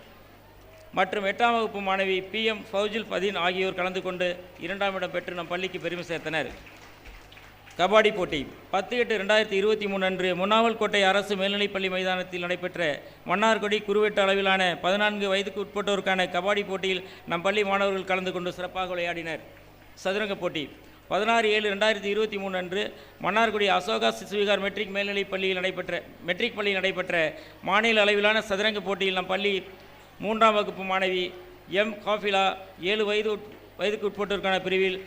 மற்றும் 8ஆம் வகுப்பு மாணவி PM ஃபவுஜுல் பதீன் ஆகியோர் கலந்து கொண்டு 2ஆம் இடம் பெற்று நம் பள்ளிக்கு பெருமை சேர்த்தனர். கபாடி போட்டி 10/8/2023 அன்று முன்னாவல்கோட்டை அரசு மேல்நிலைப்பள்ளி மைதானத்தில் நடைபெற்ற மன்னார்குடி குறுவட்ட அளவிலான 14 வயதுக்கு உட்பட்டோருக்கான கபாடி போட்டியில் நம் பள்ளி மாணவர்கள் கலந்து கொண்டு சிறப்பாக விளையாடினர். சதுரங்க போட்டி 16/7/2023 அன்று மன்னார்குடி அசோகா சிசுவிகார் மெட்ரிக் பள்ளியில் நடைபெற்ற மாநில அளவிலான சதுரங்க போட்டியில் நம் பள்ளி 3ஆம் வகுப்பு மாணவி எம் காஃபிலா 7 வயதுக்கு உட்பட்டோருக்கான பிரிவில்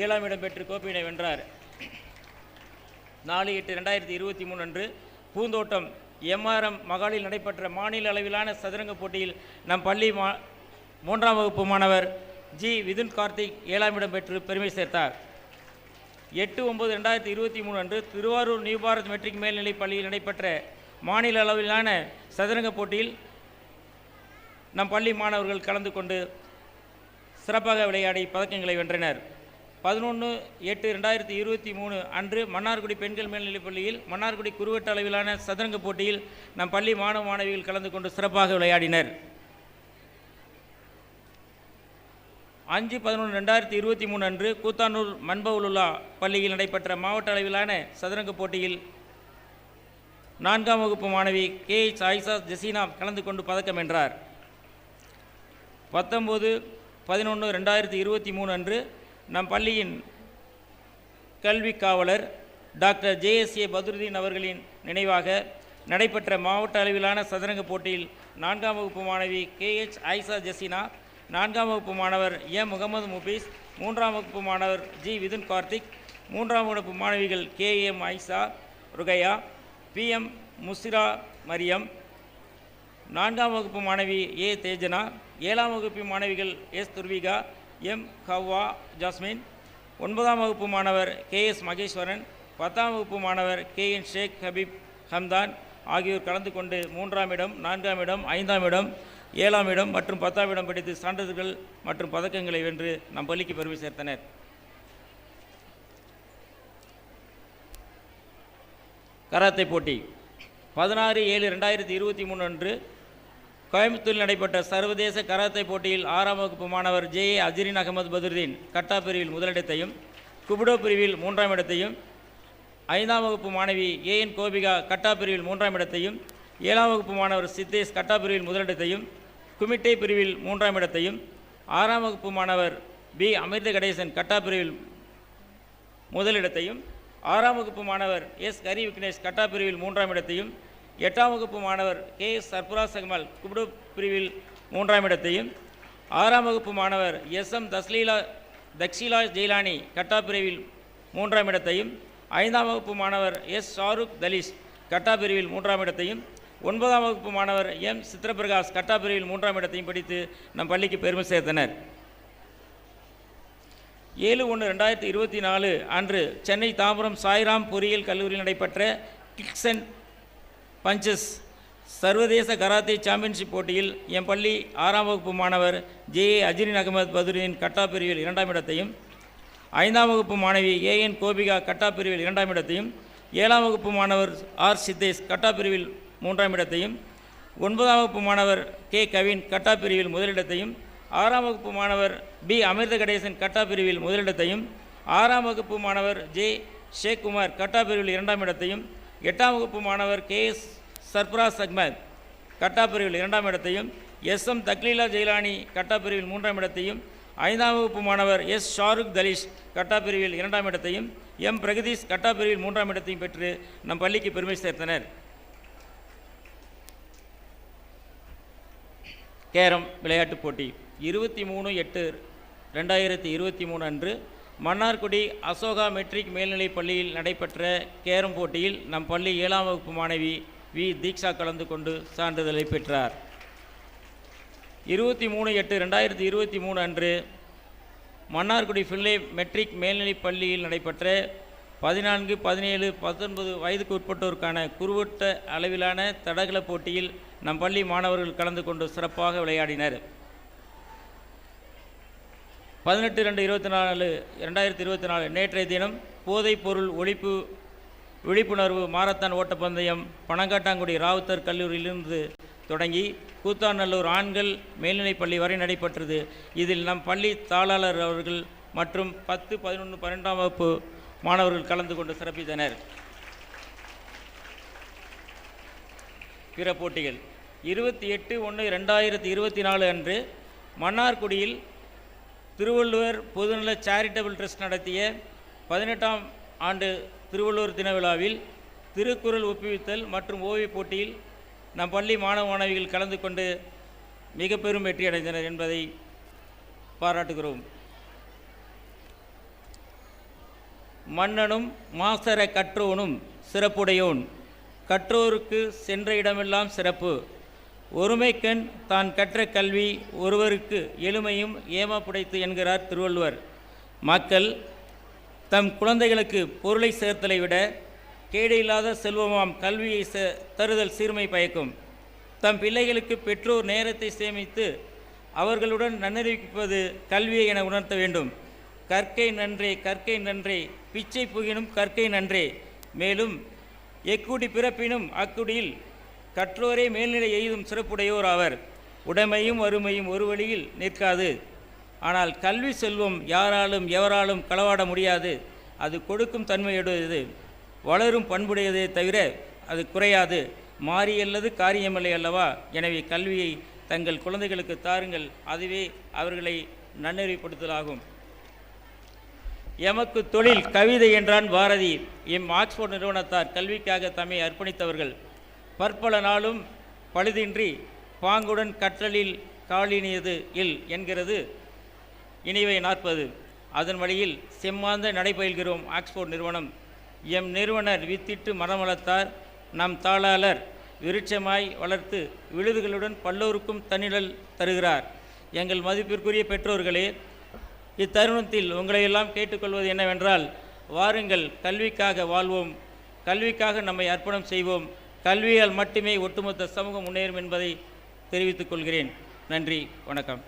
7ஆம் இடம் பெற்று கோப்பையினை வென்றார். 4/8/2023 அன்று பூந்தோட்டம் MRM மகாலில் நடைபெற்ற மாநில அளவிலான சதுரங்க போட்டியில் நம் பள்ளி 3ஆம் வகுப்பு மாணவர் ஜி விதுன் கார்த்திக் 7ஆம் இடம் பெற்று பெருமை சேர்த்தார். 8/9/2023 அன்று திருவாரூர் நியூ பாரத் மெட்ரிக் மேல்நிலைப் பள்ளியில் நடைபெற்ற மாநில அளவிலான சதுரங்க போட்டியில் நம் பள்ளி மாணவர்கள் கலந்து கொண்டு சிறப்பாக விளையாடி பதக்கங்களை வென்றனர். 11/8/2023 அன்று மன்னார்குடி பெண்கள் மேல்நிலைப் பள்ளியில் மன்னார்குடி குறுவட்ட அளவிலான சதுரங்க போட்டியில் நம் பள்ளி மாணவ மாணவிகள் கலந்து கொண்டு சிறப்பாக விளையாடினர். 5/11/2023 அன்று கூத்தானூர் மன்பவுலுல்லா பள்ளியில் நடைபெற்ற மாவட்ட அளவிலான சதுரங்க போட்டியில் 4ஆம் வகுப்பு மாணவி KH ஆயிஷா ஜெசீனா கலந்து கொண்டு பதக்கம் வென்றார். 19/11/2023 அன்று நம் பள்ளியின் கல்வி காவலர் டாக்டர் JSA பத்ருதீன் அவர்களின் நினைவாக நடைபெற்ற மாவட்ட அளவிலான சதுரங்க போட்டியில் 4ஆம் வகுப்பு மாணவி KH ஆயிஷா ஜெசீனா, 4ஆம் வகுப்பு மாணவர் M முகமது முபீஸ், 3ஆம் வகுப்பு மாணவர் G விதுன் கார்த்திக், 3ஆம் வகுப்பு மாணவிகள் KM ஆயிஷா ருகையா, PM முசிரா மரியம், 4ஆம் வகுப்பு மாணவி A தேஜனா, 7ஆம் வகுப்பு மாணவிகள் S துர்விகா, M ஹவ்வா ஜாஸ்மின், 9ஆம் வகுப்பு மாணவர் KS மகேஸ்வரன், 10ஆம் வகுப்பு மாணவர் KN ஷேக் ஹபீப் ஹம்தான் ஆகியோர் கலந்து கொண்டு 3ஆம் இடம், 4ஆம் இடம், 5ஆம் இடம், 7ஆம் இடம் மற்றும் 10ஆம் இடம் பிடித்து சான்றிதழ்கள் மற்றும் பதக்கங்களை வென்று நம் பள்ளிக்கு பெருமை சேர்த்தனர். கராத்தே போட்டி 16/7/2023 அன்று கோயம்புத்தூரில் நடைபெற்ற சர்வதேச கராத்தே போட்டியில் 6ஆம் வகுப்பு மாணவர் JA அஜ்ரின் அகமது பதுருதீன் கட்டா பிரிவில் முதலிடத்தையும், குபுடோ பிரிவில் 3ஆம் இடத்தையும், 5ஆம் வகுப்பு மாணவி AN கோபிகா கட்டா பிரிவில் 3ஆம் இடத்தையும், 7ஆம் வகுப்பு மாணவர் சித்தேஷ் கட்டா பிரிவில் முதலிடத்தையும், குமிட்டை பிரிவில் 3ஆம் இடத்தையும், 6ஆம் வகுப்பு மாணவர் B அமிர்த கணேசன் கட்டா பிரிவில் முதலிடத்தையும், 6ஆம் வகுப்பு மாணவர் S கரி விக்னேஷ் கட்டா பிரிவில் 3ஆம் இடத்தையும், 8ஆம் வகுப்பு மாணவர் KS சர்பராஸ் அகமல் குபுடோ பிரிவில் 3ஆம் இடத்தையும், 6ஆம் வகுப்பு மாணவர் SM தக்ஷீலா ஜெயிலானி கட்டா பிரிவில் 3ஆம் இடத்தையும், 5ஆம் வகுப்பு மாணவர் S ஷாருக் தலிஷ் கட்டா பிரிவில் 3ஆம் இடத்தையும், 9ஆம் வகுப்பு மாணவர் M சித்ரபிரகாஷ் கட்டா பிரிவில் 3ஆம் இடத்தையும் படித்து நம் பள்ளிக்கு பெருமை சேர்த்தனர். 7/1/2024 அன்று சென்னை தாம்பரம் சாய்ராம் பொறியியல் கல்லூரியில் நடைபெற்ற கிக்ஸ் அண்ட் பஞ்சஸ் சர்வதேச கராத்தே சாம்பியன்ஷிப் போட்டியில் என் பள்ளி 6ஆம் வகுப்பு மாணவர் JA அஜ்ரின் அகமது பதுருதீன் கட்டா பிரிவில் 2ஆம் இடத்தையும், 5ஆம் வகுப்பு மாணவி AN கோபிகா கட்டா பிரிவில் 2ஆம் இடத்தையும், 7ஆம் வகுப்பு மாணவர் R சித்தேஷ் கட்டா பிரிவில் 3ஆம் இடத்தையும், 9ஆம் வகுப்பு மாணவர் K கவின் கட்டா பிரிவில் முதலிடத்தையும், 6ஆம் வகுப்பு மாணவர் B அமிர்த கணேசன் கட்டா பிரிவில் முதலிடத்தையும், 6ஆம் வகுப்பு மாணவர் J ஷேக் குமார் கட்டா பிரிவில் 2ஆம் இடத்தையும், 8ஆம் வகுப்பு மாணவர் KS சர்பராஸ் அகமத் கட்டா பிரிவில் 2ஆம் இடத்தையும், SM தக்லீலா ஜெயிலானி கட்டா பிரிவில் 3ஆம் இடத்தையும், 5ஆம் வகுப்பு மாணவர் S ஷாருக் தலிஷ் கட்டா பிரிவில் 2ஆம் இடத்தையும், M பிரகதீஷ் கட்டா பிரிவில் 3ஆம் இடத்தையும் பெற்று நம் பள்ளிக்கு பெருமை சேர்த்தனர். கேரம் விளையாட்டுப் போட்டி 23/8/2023 அன்று மன்னார்குடி அசோகா மெட்ரிக் மேல்நிலைப் பள்ளியில் நடைபெற்ற கேரம் போட்டியில் நம் பள்ளி 7ஆம் வகுப்பு மாணவி V தீக்ஷா கலந்து கொண்டு சான்றிதழை பெற்றார். 23/8/2023 அன்று மன்னார்குடி ஃபின்லே மெட்ரிக் மேல்நிலைப் பள்ளியில் நடைபெற்ற 14, 17, 19 வயதுக்கு உட்பட்டோருக்கான குறுவட்ட அளவிலான தடகள போட்டியில் நம் பள்ளி மாணவர்கள் கலந்து கொண்டு சிறப்பாக விளையாடினர். 18/2/2024 நேற்றைய தினம் போதைப் பொருள் ஒழிப்பு விழிப்புணர்வு மாரத்தான் ஓட்டப்பந்தயம் பனங்காட்டாங்குடி ராவுத்தர் கல்லூரியிலிருந்து தொடங்கி கூத்தாநல்லூர் ஆண்கள் மேல்நிலைப்பள்ளி வரை நடைபெற்றது. இதில் நம் பள்ளி தாளாளர் அவர்கள் மற்றும் 10, 11, 12ஆம் வகுப்பு மாணவர்கள் கலந்து கொண்டு சிறப்பித்தனர். பிற போட்டிகள் 28/1/2024 அன்று மன்னார்குடியில் திருவள்ளுவர் பொதுநல சேரிட்டபிள் ட்ரஸ்ட் நடத்திய 18ஆம் ஆண்டு திருவள்ளுவர் தின விழாவில் திருக்குறள் ஒப்புவித்தல் மற்றும் ஓவியப் போட்டியில் நம் பள்ளி மாணவ மாணவிகள் கலந்து கொண்டு மிக பெரும் வெற்றி அடைந்தனர் என்பதை பாராட்டுகிறோம். மன்னனும் மாசற கற்றோனும் சிறப்புடையோன், கற்றோருக்கு சென்ற இடமெல்லாம் சிறப்பு, ஒருமைக்கண் தான் கற்ற கல்வி ஒருவருக்கு எளிமையும் ஏமாப்புடைத்து என்கிறார் திருவள்ளுவர். மக்கள் தம் குழந்தைகளுக்கு பொருளை சேர்த்தலை விட கேடு இல்லாத செல்வமாம் கல்வியை தருதல் சீர்மை பயக்கும். தம் பிள்ளைகளுக்கு பெற்றோர் நேரத்தை சேமித்து அவர்களுடன் நன்னறிவிப்பது கல்வியை என உணர்த்த வேண்டும். கற்கை நன்றே கற்கை நன்றே, பிச்சை புகினும் கற்கை நன்றே. மேலும் எக்குடி பிறப்பினும் அக்குடியில் கற்றோரே மேல்நிலை எய்தும் சிறப்புடையோர் ஆவர். உடைமையும் வறுமையும் ஒரு வழியில் நிற்காது. ஆனால் கல்வி செல்வம் யாராலும் எவராலும் களவாட முடியாது. அது கொடுக்கும் தன்மையுடையது, வளரும் பண்புடையதே தவிர அது குறையாது. மாறியல்லது காரியமில்லை அல்லவா? எனவே கல்வியை தங்கள் குழந்தைகளுக்கு தாருங்கள், அதுவே அவர்களை நன்னெறிப்படுத்தலாகும். எமக்கு தொழில் கவிதை என்றான் பாரதி. ஆக்ஸ்போர்ட் நிறுவனத்தார் கல்விக்காக தம்மை அர்ப்பணித்தவர்கள். பற்பல நாளும் பழுதின்றி பாங்குடன் கற்றலில் காலினியது இல் என்கிறது இனிவை 40. அதன் வழியில் செம்மாந்த நடைபயில்கிறோம். ஆக்ஸ்போர்ட் நிறுவனம் எம் நிறுவனர் வித்திட்டு மரம் வளர்த்தார். நம் தாளாளர் விருட்சமாய் வளர்த்து விழுதுகளுடன் பல்லோருக்கும் தன்னிழல் தருகிறார். எங்கள் மதிப்பிற்குரிய பெற்றோர்களே, இத்தருணத்தில் உங்களையெல்லாம் கேட்டுக்கொள்வது என்னவென்றால், வாருங்கள் கல்விக்காக வாழ்வோம், கல்விக்காக நம்மை அர்ப்பணம் செய்வோம். கல்வியால் மட்டுமே ஒட்டுமொத்த சமூகம் முன்னேறும் என்பதை தெரிவித்துக் கொள்கிறேன். நன்றி, வணக்கம்.